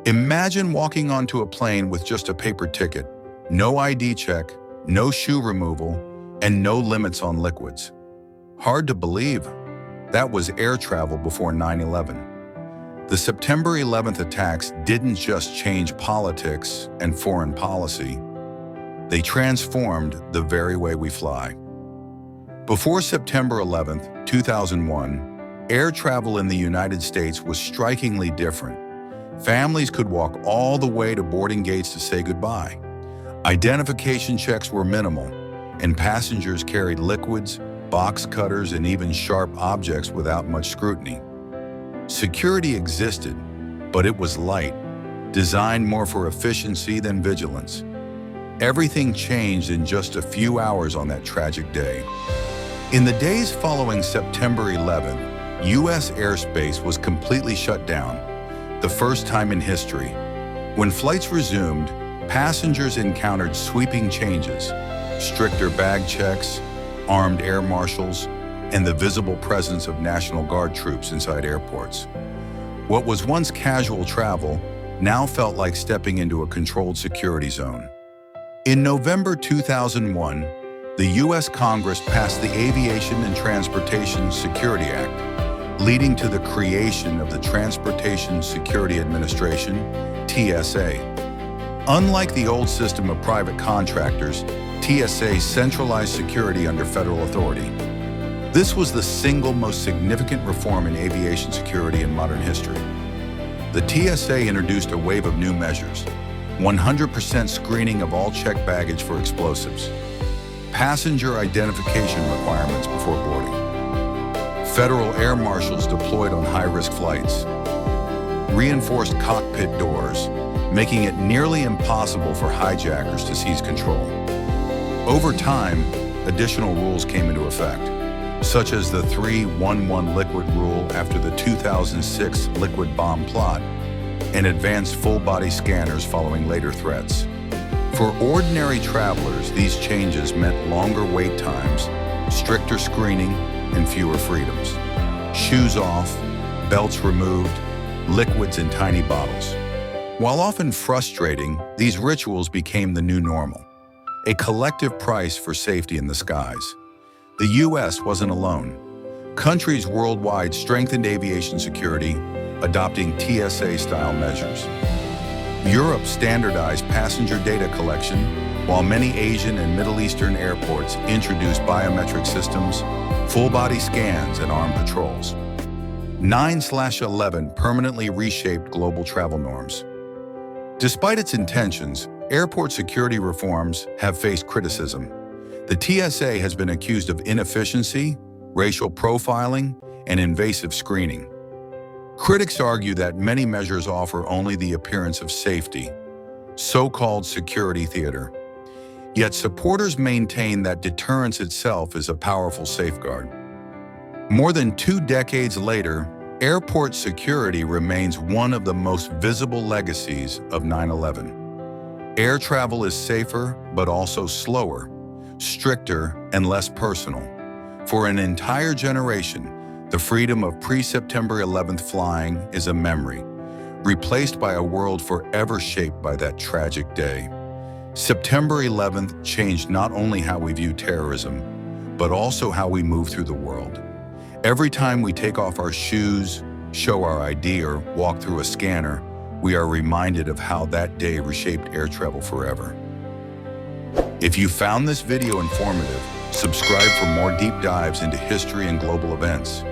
Imagine walking onto a plane with just a paper ticket, no ID check, no shoe removal, and no limits on liquids. Hard to believe. That was air travel before 9/11. The September 11th attacks didn't just change politics and foreign policy. They transformed the very way we fly. Before September 11th, 2001, air travel in the United States was strikingly different. Families could walk all the way to boarding gates to say goodbye. Identification checks were minimal, and passengers carried liquids, box cutters, and even sharp objects without much scrutiny. Security existed, but it was light, designed more for efficiency than vigilance. Everything changed in just a few hours on that tragic day. In the days following September 11th, U.S. airspace was completely shut down, the first time in history. When flights resumed, passengers encountered sweeping changes, stricter bag checks, armed air marshals, and the visible presence of National Guard troops inside airports. What was once casual travel now felt like stepping into a controlled security zone. In November 2001, the U.S. Congress passed the Aviation and Transportation Security Act, leading to the creation of the Transportation Security Administration, TSA. Unlike the old system of private contractors, TSA centralized security under federal authority. This was the single most significant reform in aviation security in modern history. The TSA introduced a wave of new measures: 100% screening of all checked baggage for explosives, passenger identification requirements before boarding, federal air marshals deployed on high-risk flights, reinforced cockpit doors, making it nearly impossible for hijackers to seize control. Over time, additional rules came into effect, such as the 3-1-1 liquid rule after the 2006 liquid bomb plot, and advanced full-body scanners following later threats. For ordinary travelers, these changes meant longer wait times, stricter screening, and fewer freedoms. Shoes off, belts removed, liquids in tiny bottles. While often frustrating, these rituals became the new normal, a collective price for safety in the skies. The U.S. wasn't alone. Countries worldwide strengthened aviation security, adopting TSA-style measures. Europe standardized passenger data collection, while many Asian and Middle Eastern airports introduced biometric systems, full-body scans, and armed patrols. 9/11 permanently reshaped global travel norms. Despite its intentions, airport security reforms have faced criticism. The TSA has been accused of inefficiency, racial profiling, and invasive screening. Critics argue that many measures offer only the appearance of safety, so-called security theater. Yet supporters maintain that deterrence itself is a powerful safeguard. More than 2 decades later, airport security remains one of the most visible legacies of 9/11. Air travel is safer, but also slower, stricter, and less personal. For an entire generation, the freedom of pre-September 11th flying is a memory, replaced by a world forever shaped by that tragic day. September 11th changed not only how we view terrorism, but also how we move through the world. Every time we take off our shoes, show our ID, or walk through a scanner, we are reminded of how that day reshaped air travel forever. If you found this video informative, subscribe for more deep dives into history and global events.